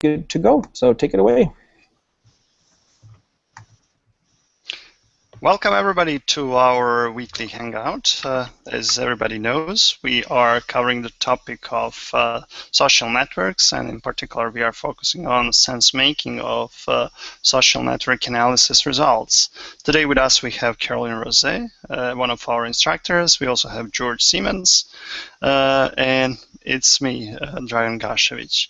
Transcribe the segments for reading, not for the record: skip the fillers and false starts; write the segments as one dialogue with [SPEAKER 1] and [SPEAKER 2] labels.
[SPEAKER 1] good to go. So take it away.
[SPEAKER 2] Welcome everybody to our weekly Hangout. As everybody knows, we are covering the topic of social networks, and in particular we are focusing on sensemaking of social network analysis results. Today with us we have Caroline Rosé, one of our instructors. We also have George Siemens, and it's me, Dragan Gašević.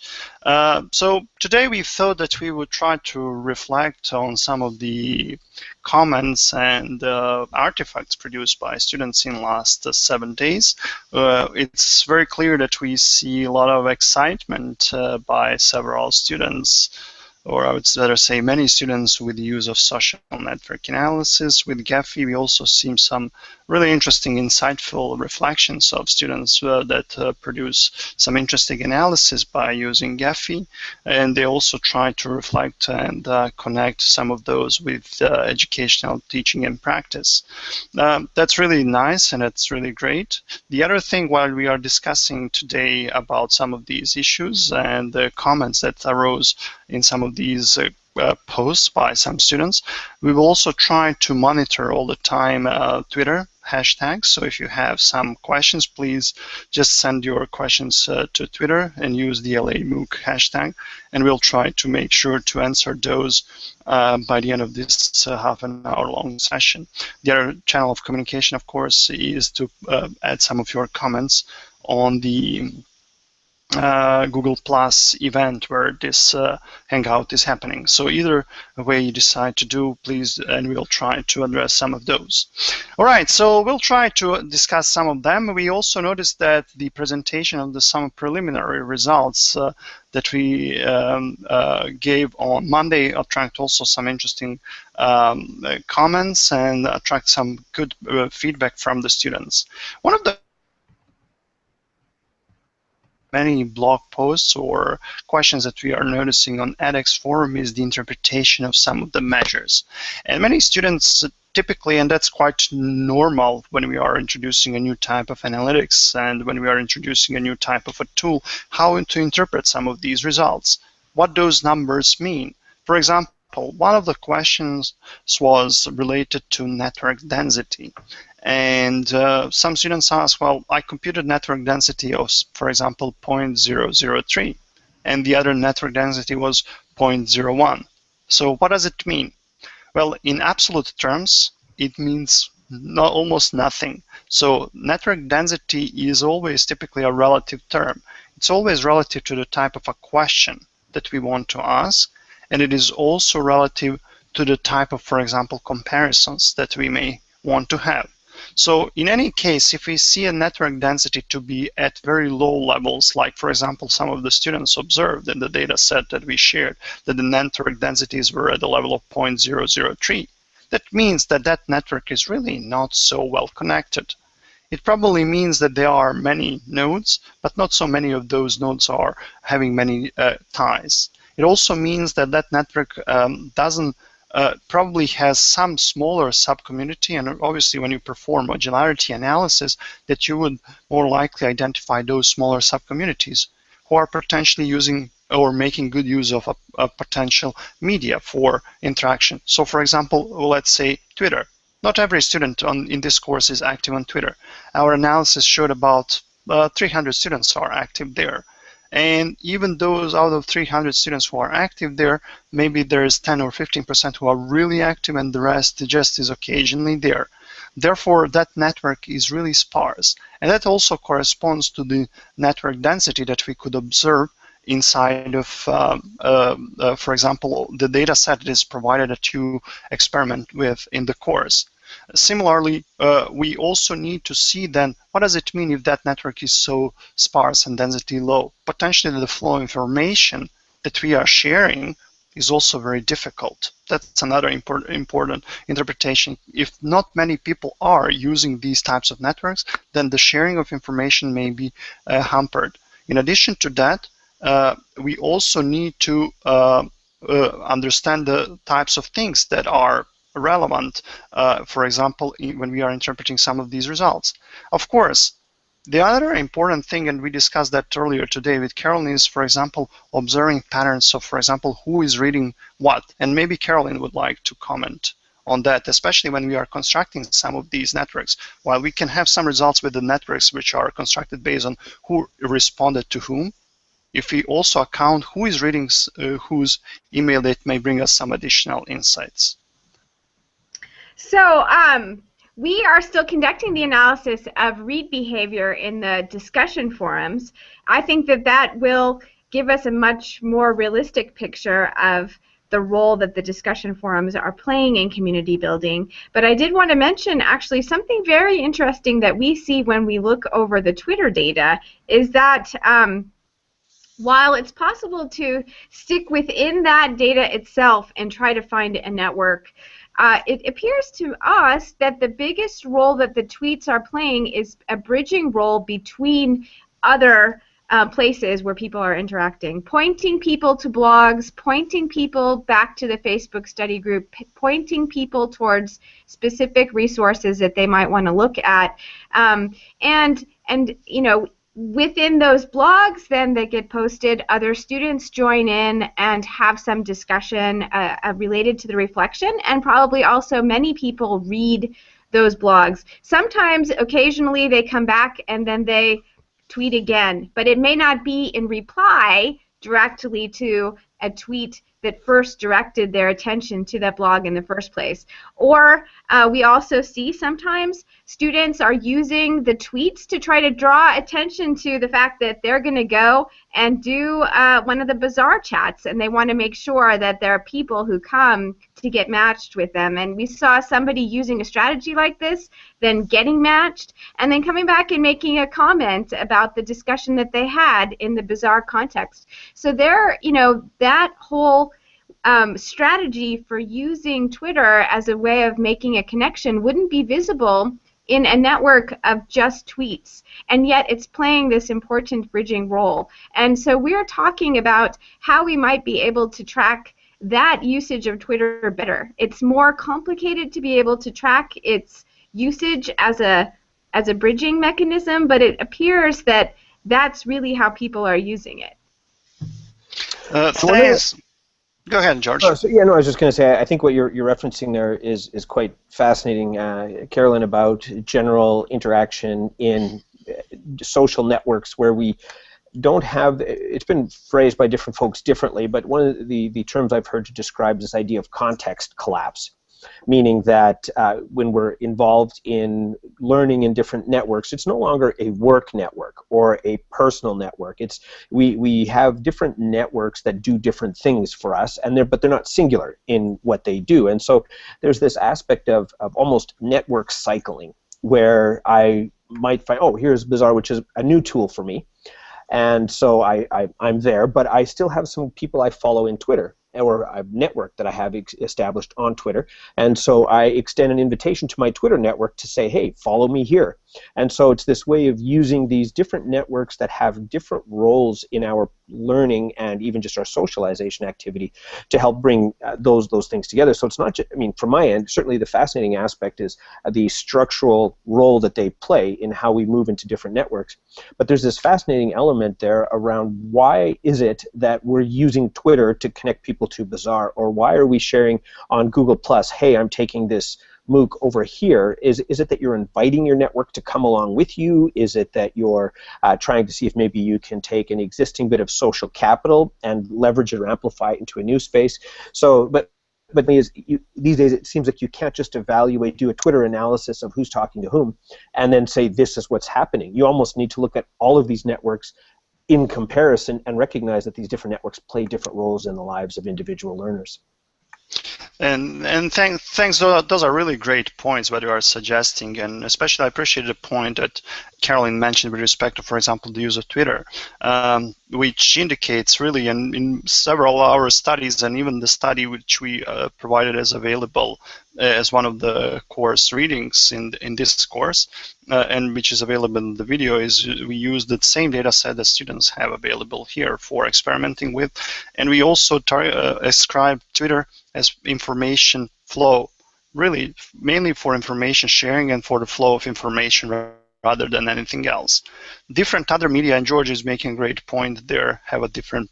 [SPEAKER 2] So today we thought that we would try to reflect on some of the comments and artifacts produced by students in the last 7 days. It's very clear that we see a lot of excitement by several students, or I would better say many students, with the use of social network analysis. With Gephi, we also see some really interesting, insightful reflections of students that produce some interesting analysis by using Gephi, and they also try to reflect and connect some of those with educational teaching and practice. That's really nice, and that's really great. The other thing, while we are discussing today about some of these issues and the comments that arose in some of these posts by some students, we will also try to monitor all the time Twitter hashtags. So if you have some questions, please just send your questions to Twitter and use the DALMOOC hashtag, and we'll try to make sure to answer those by the end of this half an hour long session. The other channel of communication, of course, is to add some of your comments on the Google Plus event where this Hangout is happening. So either way you decide to do, please, and we'll try to address some of those. All right, so we'll try to discuss some of them. We also noticed that the presentation of some preliminary results that we gave on Monday attract also some interesting comments and attract some good feedback from the students. One of the many blog posts or questions that we are noticing on edX forum is the interpretation of some of the measures. And many students typically, and that's quite normal when we are introducing a new type of analytics and when we are introducing a new type of a tool, how to interpret some of these results, what those numbers mean. For example, one of the questions was related to network density. And some students ask, well, I computed network density of, for example, 0.003, and the other network density was 0.01. So what does it mean? Well, in absolute terms, it means almost nothing. So network density is always typically a relative term. It's always relative to the type of a question that we want to ask, and it is also relative to the type of, for example, comparisons that we may want to have. So in any case, if we see a network density to be at very low levels, like, for example, some of the students observed in the data set that we shared, that the network densities were at the level of 0.003, that means that that network is really not so well connected. It probably means that there are many nodes, but not so many of those nodes are having many ties. It also means that that network probably has some smaller subcommunity, and obviously when you perform modularity analysis, that you would more likely identify those smaller subcommunities who are potentially using or making good use of a potential media for interaction. So for example, let's say Twitter. Not every student in this course is active on Twitter. Our analysis showed about 300 students are active there. And even those out of 300 students who are active there, maybe there's 10 or 15% who are really active, and the rest just is occasionally there. Therefore, that network is really sparse. And that also corresponds to the network density that we could observe inside of, for example, the data set that is provided that you experiment with in the course. Similarly, we also need to see then what does it mean if that network is so sparse and density low. Potentially the flow of information that we are sharing is also very difficult. That's another important interpretation. If not many people are using these types of networks, then the sharing of information may be hampered. In addition to that, we also need to understand the types of things that are relevant, for example, when we are interpreting some of these results. Of course, The other important thing, and we discussed that earlier today with Carolyn, is, for example, observing patterns of, for example, who is reading what. And maybe Carolyn would like to comment on that, especially when we are constructing some of these networks. While we can have some results with the networks which are constructed based on who responded to whom, if we also account who is reading whose email, it may bring us some additional insights.
[SPEAKER 3] So we are still conducting the analysis of read behavior in the discussion forums. I think that that will give us a much more realistic picture of the role that the discussion forums are playing in community building. But I did want to mention actually something very interesting that we see when we look over the Twitter data is that while it's possible to stick within that data itself and try to find a network, it appears to us that the biggest role that the tweets are playing is a bridging role between other places where people are interacting, pointing people to blogs, pointing people back to the Facebook study group, pointing people towards specific resources that they might want to look at, and you know, within those blogs then that get posted, other students join in and have some discussion related to the reflection, and probably also many people read those blogs. Sometimes, occasionally, they come back and then they tweet again, but it may not be in reply directly to a tweet that first directed their attention to that blog in the first place. Or we also see sometimes students are using the tweets to try to draw attention to the fact that they're going to go and do one of the bazaar chats, and they want to make sure that there are people who come to get matched with them. And we saw somebody using a strategy like this, then getting matched, and then coming back and making a comment about the discussion that they had in the bazaar context. So there, you know, that whole strategy for using Twitter as a way of making a connection wouldn't be visible in a network of just tweets, and yet it's playing this important bridging role. And so we're talking about how we might be able to track that usage of Twitter better. It's more complicated to be able to track its usage as a bridging mechanism, but it appears that that's really how people are using it.
[SPEAKER 2] Thanks. Go ahead, George.
[SPEAKER 1] Yeah, no, I was just going to say, I think what you're referencing there is quite fascinating, Carolyn, about general interaction in social networks where we don't have, it's been phrased by different folks differently, but one of the terms I've heard to describe this idea of context collapse, meaning that when we're involved in learning in different networks, it's no longer a work network or a personal network. It's we have different networks that do different things for us, and but they're not singular in what they do. And so there's this aspect of almost network cycling where I might find, oh, here's Bazaar, which is a new tool for me. And so I'm there, but I still have some people I follow in Twitter, or a network that I have established on Twitter, and so I extend an invitation to my Twitter network to say, hey, follow me here. And so it's this way of using these different networks that have different roles in our learning and even just our socialization activity to help bring those things together. So it's not just, I mean, from my end, certainly the fascinating aspect is the structural role that they play in how we move into different networks. But there's this fascinating element there around why is it that we're using Twitter to connect people to Bazaar, or why are we sharing on Google Plus, hey, I'm taking this MOOC over here? Is it that you're inviting your network to come along with you? Is it that you're trying to see if maybe you can take an existing bit of social capital and leverage it or amplify it into a new space? So, but these days it seems like you can't just evaluate, do a Twitter analysis of who's talking to whom, and then say this is what's happening. You almost need to look at all of these networks in comparison and recognize that these different networks play different roles in the lives of individual learners.
[SPEAKER 2] And thanks. Those are really great points that you are suggesting, and especially I appreciate the point that Carolyn mentioned with respect to, for example, the use of Twitter, which indicates really in several of our studies, and even the study which we provided as available as one of the course readings in this course, and which is available in the video, is we use the same data set that students have available here for experimenting with, and we also ascribe Twitter as information flow, really mainly for information sharing and for the flow of information rather than anything else. Different other media, and George is making a great point there, have a different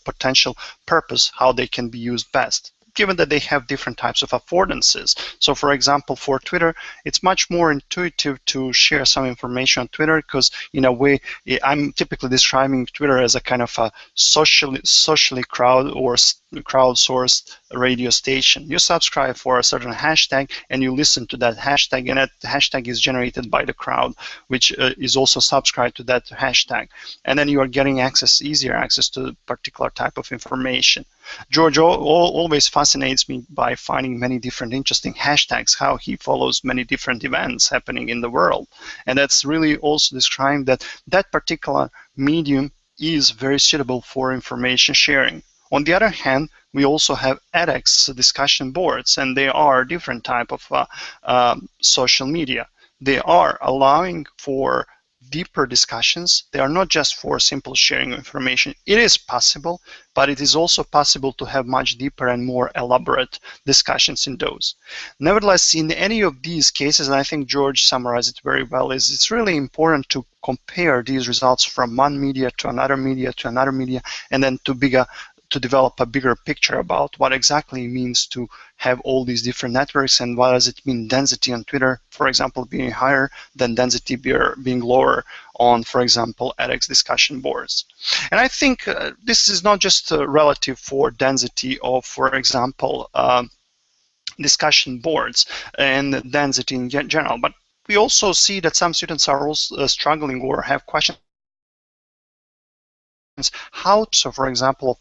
[SPEAKER 2] potential purpose, how they can be used best, given that they have different types of affordances. So for example, for Twitter, it's much more intuitive to share some information on Twitter because in a way, I'm typically describing Twitter as a kind of a socially crowdsourced radio station. You subscribe for a certain hashtag and you listen to that hashtag, and that hashtag is generated by the crowd, which is also subscribed to that hashtag. And then you are getting easier access to a particular type of information. George always fascinates me by finding many different interesting hashtags, how he follows many different events happening in the world. And that's really also describing that that particular medium is very suitable for information sharing. On the other hand, we also have edX discussion boards, and they are a different type of social media. They are allowing for deeper discussions. They are not just for simple sharing of information. It is possible, but it is also possible to have much deeper and more elaborate discussions in those. Nevertheless, in any of these cases, and I think George summarized it very well, is it's really important to compare these results from one media to another media to another media, and then to develop a bigger picture about what exactly it means to have all these different networks, and what does it mean density on Twitter, for example, being higher than density being lower on, for example, edX discussion boards. And I think this is not just relative for density of, for example, discussion boards and density in general, but we also see that some students are also struggling or have questions how to, for example,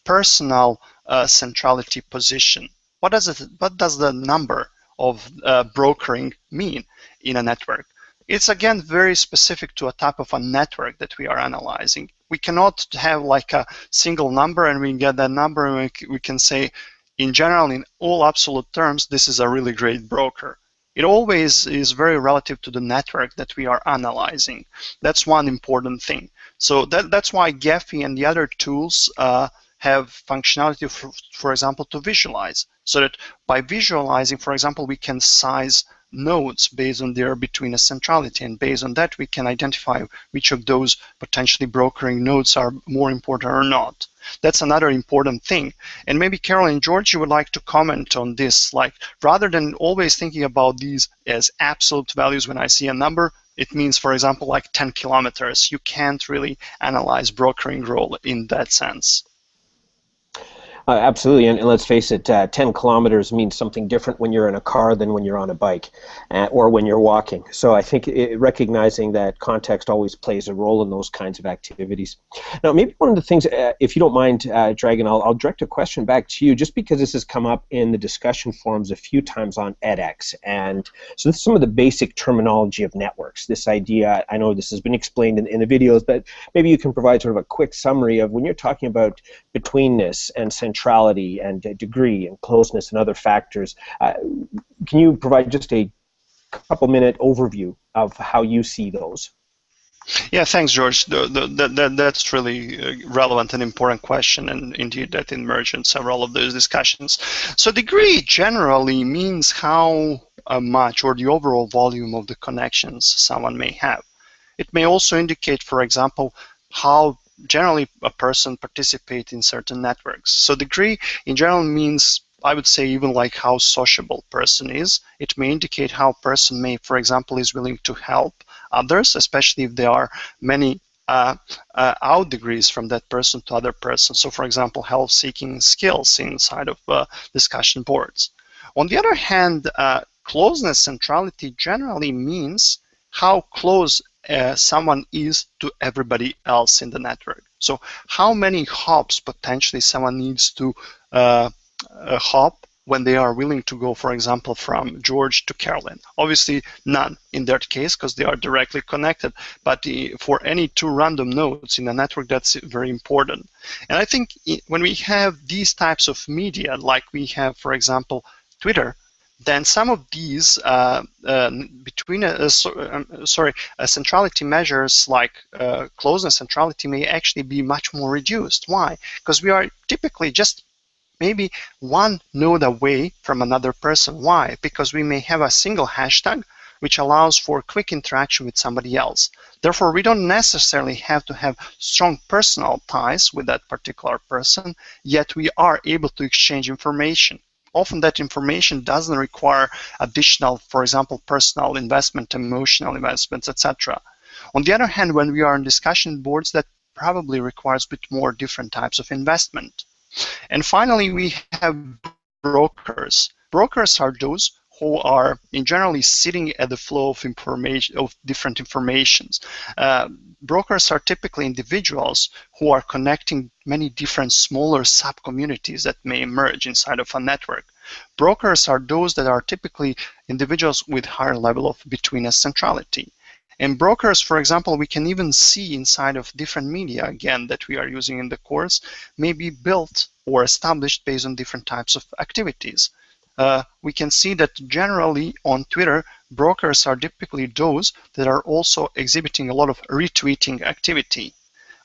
[SPEAKER 2] personal centrality position. What does the number of brokering mean in a network? It's again very specific to a type of a network that we are analyzing. We cannot have like a single number and we get that number and we can say, in general, in all absolute terms, this is a really great broker. It always is very relative to the network that we are analyzing. That's one important thing. So that's why Gephi and the other tools have functionality, for example, to visualize. So that by visualizing, for example, we can size nodes based on their between centrality, and based on that we can identify which of those potentially brokering nodes are more important or not. That's another important thing. And maybe Carolyn and George, you would like to comment on this, like rather than always thinking about these as absolute values, when I see a number, it means, for example, like 10 kilometers. You can't really analyze brokering role in that sense.
[SPEAKER 1] Absolutely, and let's face it, 10 kilometers means something different when you're in a car than when you're on a bike or when you're walking. So I think recognizing that context always plays a role in those kinds of activities. Now, maybe one of the things, if you don't mind, Dragon, I'll direct a question back to you, just because this has come up in the discussion forums a few times on edX. And so this is some of the basic terminology of networks. This idea, I know this has been explained in the videos, but maybe you can provide sort of a quick summary of when you're talking about betweenness and centrality and degree and closeness and other factors. Can you provide just a couple-minute overview of how you see those?
[SPEAKER 2] Yeah, thanks, George. That's really relevant and important question, and indeed that emerged in several of those discussions. So degree generally means how much or the overall volume of the connections someone may have. It may also indicate, for example, how generally a person participates in certain networks. So degree in general means, I would say, even like how sociable person is. It may indicate how person may, for example, is willing to help others, especially if there are many out degrees from that person to other person. So for example, help-seeking skills inside of discussion boards. On the other hand, closeness centrality generally means how close someone is to everybody else in the network. So how many hops potentially someone needs to hop when they are willing to go, for example, from George to Carolyn. Obviously none in that case because they are directly connected, but for any two random nodes in the network, that's very important. And I think when we have these types of media, like we have, for example, Twitter, then some of these centrality measures like closeness centrality may actually be much more reduced. Why? Because we are typically just maybe one node away from another person. Why? Because we may have a single hashtag which allows for quick interaction with somebody else. Therefore, we don't necessarily have to have strong personal ties with that particular person, yet we are able to exchange information. Often that information doesn't require additional, for example, personal investment, emotional investments, etc. On the other hand, when we are on discussion boards, that probably requires a bit more different types of investment. And finally, we have brokers. Brokers are those who are in generally sitting at the flow of information, of different informations. Brokers are typically individuals who are connecting many different smaller sub-communities that may emerge inside of a network. Brokers are those that are typically individuals with higher level of betweenness centrality. And brokers, for example, we can even see inside of different media, again, that we are using in the course, may be built or established based on different types of activities. We can see that generally on Twitter, brokers are typically those that are also exhibiting a lot of retweeting activity.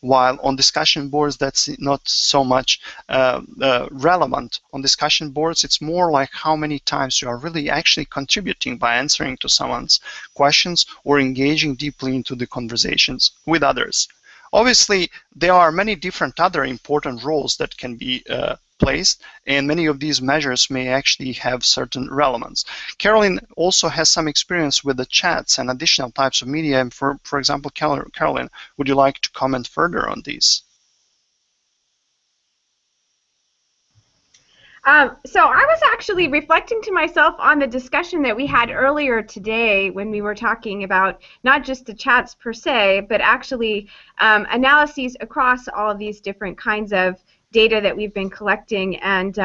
[SPEAKER 2] While on discussion boards, that's not so much relevant. On discussion boards, it's more like how many times you are really actually contributing by answering to someone's questions or engaging deeply into the conversations with others. Obviously, there are many different other important roles that can be placed, and many of these measures may actually have certain relevance. Caroline also has some experience with the chats and additional types of media. And for example, Caroline, would you like to comment further on these?
[SPEAKER 3] So I was actually reflecting to myself on the discussion that we had earlier today when we were talking about not just the chats per se, but actually analyses across all of these different kinds of data that we've been collecting. And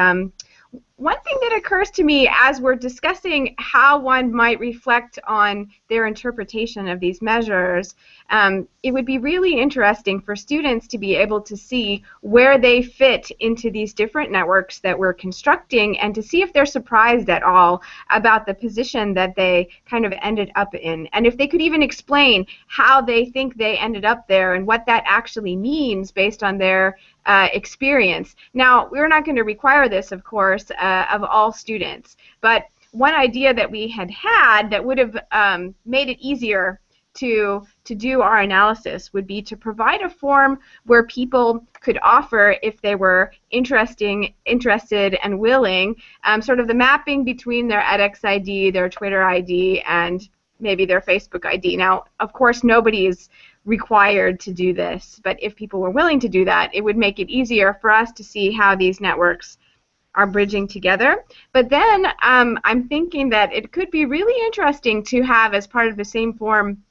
[SPEAKER 3] one thing that occurs to me as we're discussing how one might reflect on their interpretation of these measures, it would be really interesting for students to be able to see where they fit into these different networks that we're constructing and to see if they're surprised at all about the position that they kind of ended up in. And if they could even explain how they think they ended up there and what that actually means based on their experience. Now, we're not going to require this, of course, of all students, but one idea that we had that would have made it easier to do our analysis would be to provide a form where people could offer, if they were interested and willing, sort of the mapping between their edX ID, their Twitter ID, and maybe their Facebook ID. Now, of course, nobody is required to do this, but if people were willing to do that, it would make it easier for us to see how these networks are bridging together. But then I'm thinking that it could be really interesting to have, as part of the same form,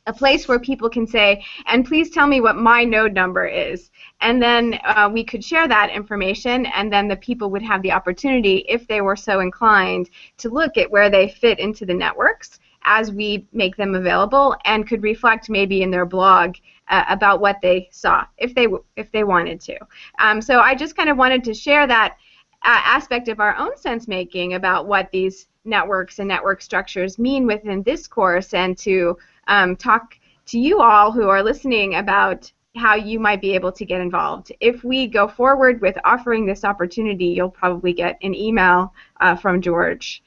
[SPEAKER 3] a place where people can say, and please tell me what my node number is. And then we could share that information, and then the people would have the opportunity, if they were so inclined, to look at where they fit into the networks as we make them available, and could reflect maybe in their blog about what they saw, if they wanted to. So I just kind of wanted to share that aspect of our own sense making about what these networks and network structures mean within this course, and to talk to you all who are listening about how you might be able to get involved. If we go forward with offering this opportunity, you'll probably get an email from George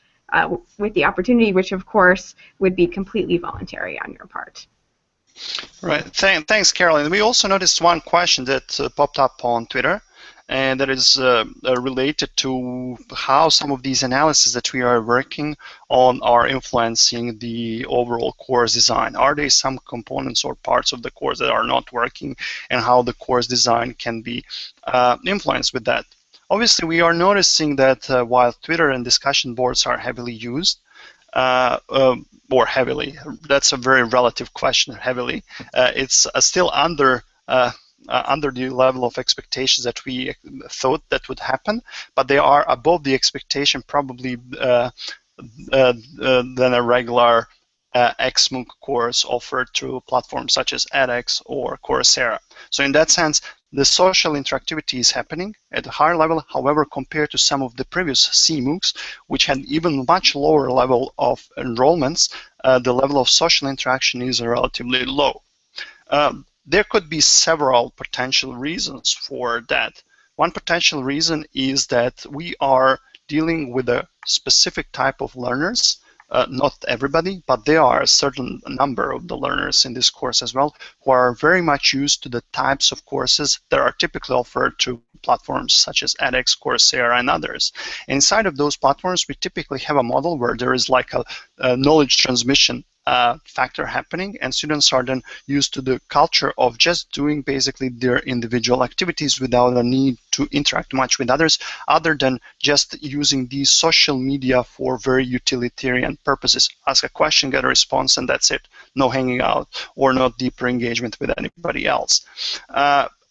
[SPEAKER 3] with the opportunity, which of course would be completely voluntary on your part.
[SPEAKER 2] Right. Thanks, Caroline. We also noticed one question that popped up on Twitter, and that is related to how some of these analyses that we are working on are influencing the overall course design. Are there some components or parts of the course that are not working, and how the course design can be influenced with that? Obviously, we are noticing that while Twitter and discussion boards are heavily used, or heavily, that's a very relative question, heavily, it's still under the level of expectations that we thought that would happen, but they are above the expectation probably than a regular XMOOC course offered through platforms such as edX or Coursera. So in that sense, the social interactivity is happening at a higher level. However, compared to some of the previous CMOOCs, which had even much lower level of enrollments, the level of social interaction is relatively low. There could be several potential reasons for that. One potential reason is that we are dealing with a specific type of learners not everybody, but there are a certain number of the learners in this course as well who are very much used to the types of courses that are typically offered to platforms such as edX, Coursera, and others. Inside of those platforms, we typically have a model where there is like a knowledge transmission factor happening, and students are then used to the culture of just doing basically their individual activities without a need to interact much with others, other than just using these social media for very utilitarian purposes. Ask a question, get a response, and that's it. No hanging out or not deeper engagement with anybody else.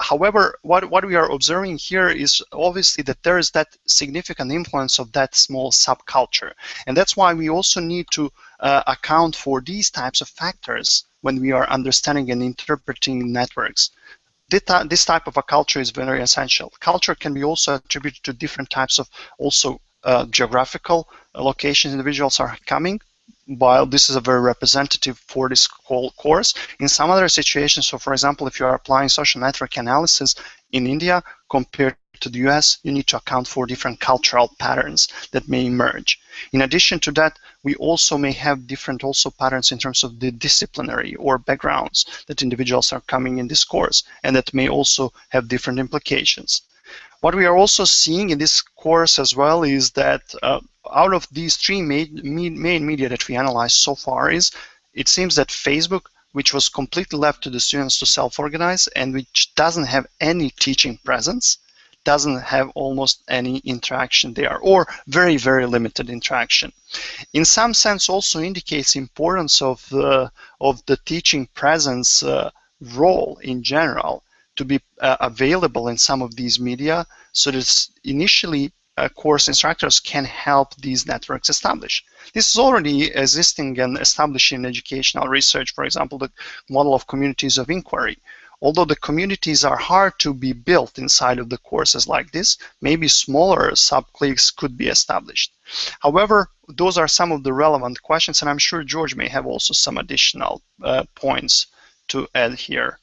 [SPEAKER 2] However, what we are observing here is obviously that there is that significant influence of that small subculture. And that's why we also need to account for these types of factors when we are understanding and interpreting networks. This type of a culture is very essential. Culture can be also attributed to different types of also geographical locations individuals are coming. While this is a very representative for this whole course, in some other situations, so for example, if you are applying social network analysis in India compared to the US, you need to account for different cultural patterns that may emerge. In addition to that, we also may have different also patterns in terms of the disciplinary or backgrounds that individuals are coming in this course, and that may also have different implications. What we are also seeing in this course as well is that out of these three main media that we analyzed so far, it seems that Facebook, which was completely left to the students to self-organize and which doesn't have any teaching presence, doesn't have almost any interaction there, or very, very limited interaction. In some sense also indicates importance of the teaching presence role in general to be available in some of these media, so that initially course instructors can help these networks establish. This is already existing and established in educational research, for example, the model of communities of inquiry. Although the communities are hard to be built inside of the courses like this, maybe smaller sub-cliques could be established. However, those are some of the relevant questions, and I'm sure George may have also some additional points to add here.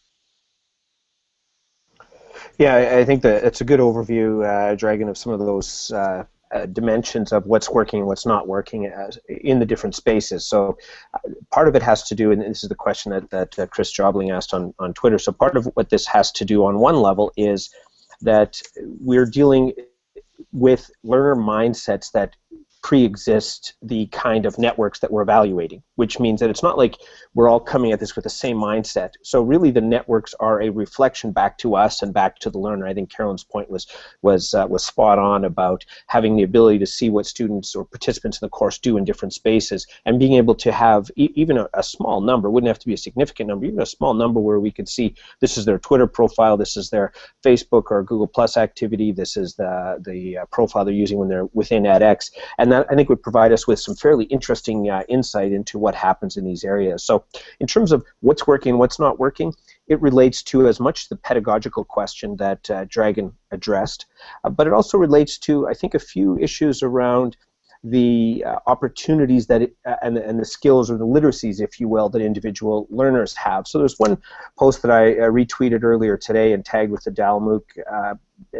[SPEAKER 1] Yeah, I think that it's a good overview, Dragon, of some of those dimensions of what's working and what's not working in the different spaces. So part of it has to do, and this is the question that Chris Jobling asked on Twitter, so part of what this has to do on one level is that we're dealing with learner mindsets that pre-exist the kind of networks that we're evaluating, which means that it's not like we're all coming at this with the same mindset. So really the networks are a reflection back to us and back to the learner. I think Carolyn's point was spot on about having the ability to see what students or participants in the course do in different spaces, and being able to have even a small number, wouldn't have to be a significant number, even a small number where we could see this is their Twitter profile, this is their Facebook or Google Plus activity, this is the profile they're using when they're within edX, and that I think would provide us with some fairly interesting insight into what happens in these areas. So in terms of what's working, what's not working, it relates to as much the pedagogical question that Dragon addressed, but it also relates to, I think, a few issues around the opportunities that and the skills or the literacies, if you will, that individual learners have. So there's one post that I retweeted earlier today and tagged with the DALMOOC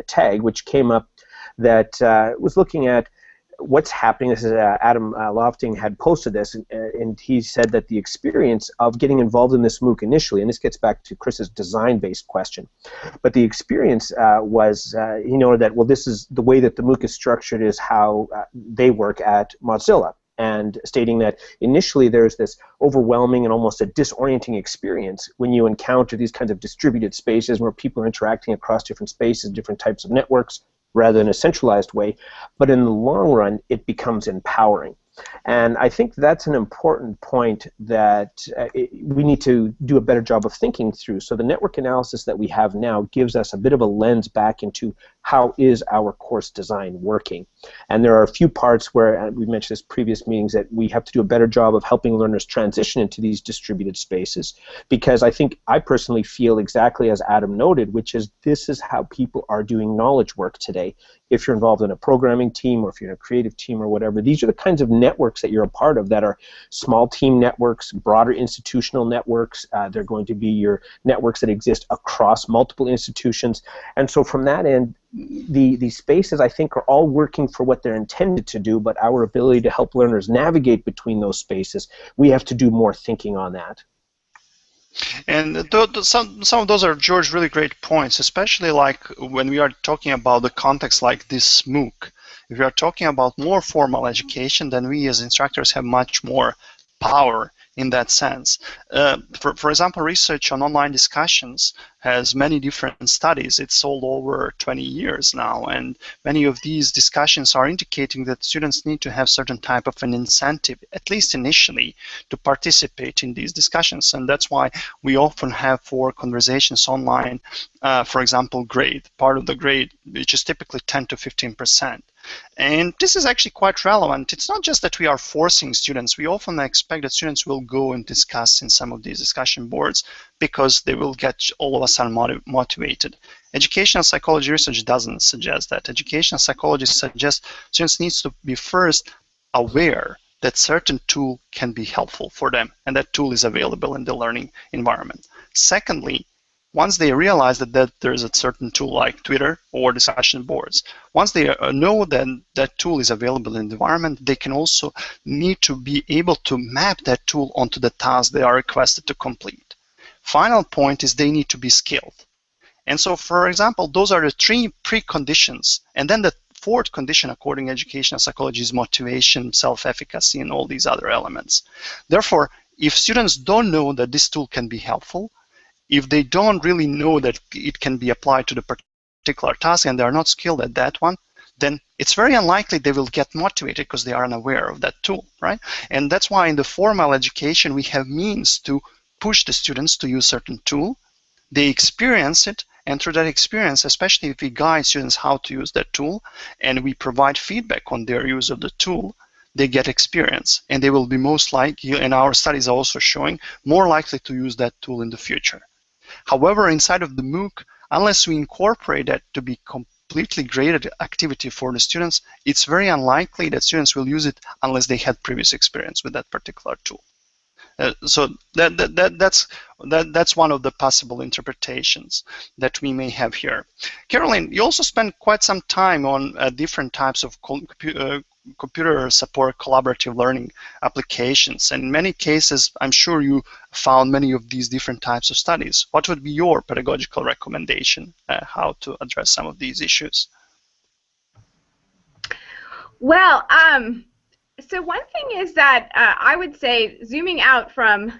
[SPEAKER 1] tag, which came up that was looking at what's happening. This is Adam Lofting had posted this, and he said that the experience of getting involved in this MOOC initially, and this gets back to Chris's design-based question, but the experience was, he noted that, well, this is the way that the MOOC is structured is how they work at Mozilla, and stating that initially there's this overwhelming and almost a disorienting experience when you encounter these kinds of distributed spaces where people are interacting across different spaces, different types of networks, rather than a centralized way, but in the long run, it becomes empowering. And I think that's an important point that we need to do a better job of thinking through. So the network analysis that we have now gives us a bit of a lens back into how is our course design working. And there are a few parts where, we mentioned this previous meetings, that we have to do a better job of helping learners transition into these distributed spaces, because I personally feel exactly as Adam noted, which is this is how people are doing knowledge work today. If you're involved in a programming team or if you're in a creative team or whatever, these are the kinds of networks that you're a part of that are small team networks, broader institutional networks. They're going to be your networks that exist across multiple institutions. And so from that end, the spaces, I think, are all working for what they're intended to do, but our ability to help learners navigate between those spaces, we have to do more thinking on that.
[SPEAKER 2] And some of those are, George, really great points, especially like when we are talking about the context like this MOOC. If we are talking about more formal education, then we as instructors have much more power in that sense. For example, research on online discussions has many different studies. It's all over 20 years now, and many of these discussions are indicating that students need to have certain type of an incentive, at least initially, to participate in these discussions. And that's why we often have for conversations online, for example, grade, part of the grade, which is typically 10 to 15%. And this is actually quite relevant. It's not just that we are forcing students. We often expect that students will go and discuss in some of these discussion boards because they will get all of a sudden motivated. Educational psychology research doesn't suggest that. Educational psychology suggests students need to be first aware that certain tool can be helpful for them, and that tool is available in the learning environment. Secondly, once they realize that there is a certain tool like Twitter or discussion boards, once they know that that tool is available in the environment, they can also need to be able to map that tool onto the task they are requested to complete. Final point is they need to be skilled. And so, for example, those are the three preconditions. And then the fourth condition, according to educational psychology, is motivation, self-efficacy, and all these other elements. Therefore, if students don't know that this tool can be helpful, if they don't really know that it can be applied to the particular task and they are not skilled at that one, then it's very unlikely they will get motivated because they are unaware of that tool, right? And that's why in the formal education we have means to push the students to use certain tool. They experience it, and through that experience, especially if we guide students how to use that tool and we provide feedback on their use of the tool, they get experience, and they will be most likely, and our studies are also showing, more likely to use that tool in the future. However, inside of the MOOC, unless we incorporate that to be completely graded activity for the students, it's very unlikely that students will use it unless they had previous experience with that particular tool. So that's one of the possible interpretations that we may have here. Caroline, you also spent quite some time on different types of computer support collaborative learning applications. And in many cases, I'm sure you found many of these different types of studies. What would be your pedagogical recommendation how to address some of these issues?
[SPEAKER 3] Well, so one thing is that I would say, zooming out from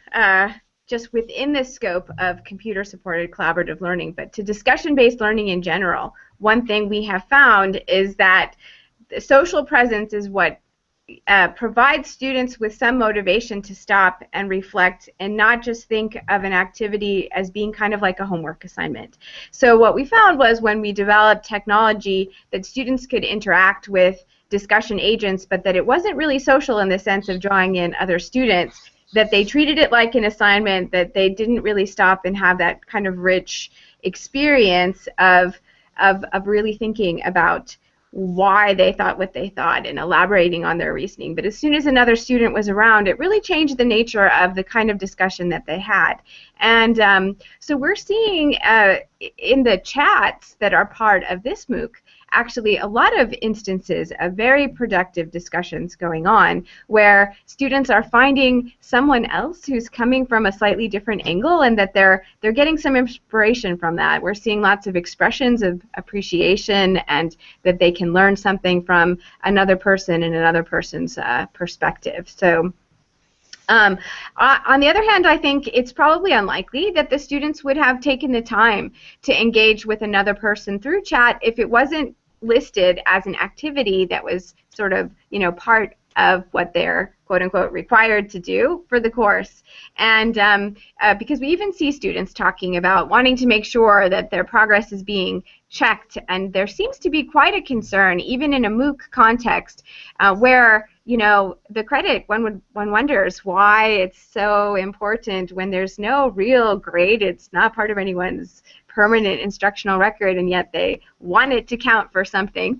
[SPEAKER 3] just within the scope of computer-supported collaborative learning, but to discussion-based learning in general, one thing we have found is that social presence is what provides students with some motivation to stop and reflect and not just think of an activity as being kind of like a homework assignment. So what we found was when we developed technology that students could interact with discussion agents, but that it wasn't really social in the sense of drawing in other students, that they treated it like an assignment, that they didn't really stop and have that kind of rich experience of really thinking about why they thought what they thought and elaborating on their reasoning. But as soon as another student was around, it really changed the nature of the kind of discussion that they had. And so we're seeing in the chats that are part of this MOOC actually a lot of instances of very productive discussions going on where students are finding someone else who's coming from a slightly different angle, and that they're getting some inspiration from that. We're seeing lots of expressions of appreciation, and that they can learn something from another person and another person's perspective. So on the other hand, I think it's probably unlikely that the students would have taken the time to engage with another person through chat if it wasn't listed as an activity that was sort of, part of what they're quote-unquote required to do for the course. And because we even see students talking about wanting to make sure that their progress is being checked, and there seems to be quite a concern, even in a MOOC context, where the credit, one wonders why it's so important when there's no real grade. It's not part of anyone's permanent instructional record, and yet they want it to count for something.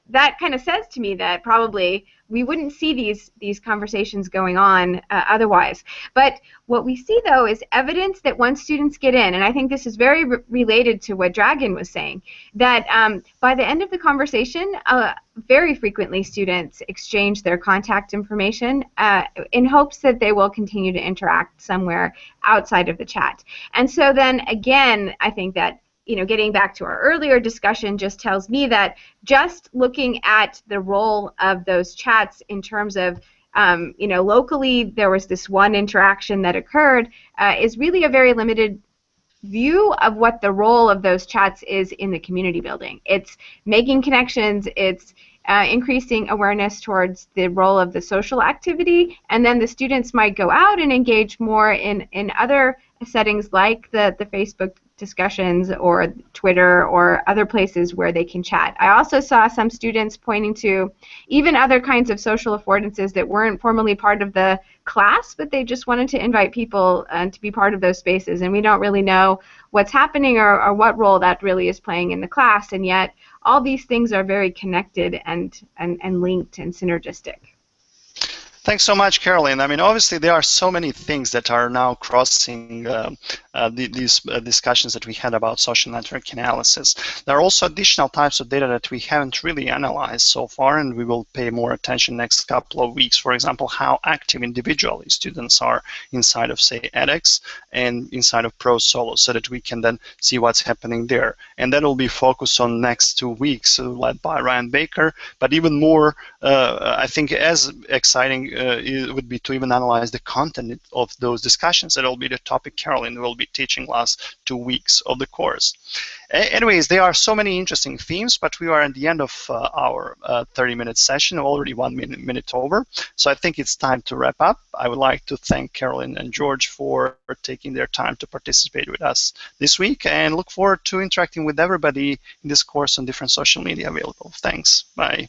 [SPEAKER 3] that kind of says to me that probably we wouldn't see these conversations going on otherwise. But what we see, though, is evidence that once students get in, and I think this is very related to what Dragan was saying, that by the end of the conversation, very frequently students exchange their contact information in hopes that they will continue to interact somewhere outside of the chat. And so then, again, I think that getting back to our earlier discussion just tells me that just looking at the role of those chats in terms of, locally there was this one interaction that occurred is really a very limited view of what the role of those chats is in the community building. It's making connections, it's increasing awareness towards the role of the social activity, and then the students might go out and engage more in other settings like the Facebook discussions or Twitter or other places where they can chat. I also saw some students pointing to even other kinds of social affordances that weren't formally part of the class, but they just wanted to invite people to be part of those spaces, and we don't really know what's happening or what role that really is playing in the class, and yet all these things are very connected and linked and synergistic.
[SPEAKER 2] Thanks so much, Caroline. I mean, obviously, there are so many things that are now crossing these discussions that we had about social network analysis. There are also additional types of data that we haven't really analyzed so far, and we will pay more attention next couple of weeks. For example, how active individually students are inside of, say, edX and inside of ProSolo, so that we can then see what's happening there. And that will be focused on next 2 weeks, led by Ryan Baker. But even more, I think, as exciting it would be to even analyze the content of those discussions. That will be the topic Caroline will be teaching last 2 weeks of the course. Anyways, there are so many interesting themes, but we are at the end of our 30-minute session, already 1 minute over. So I think it's time to wrap up. I would like to thank Caroline and George for taking their time to participate with us this week, and look forward to interacting with everybody in this course on different social media available. Thanks. Bye.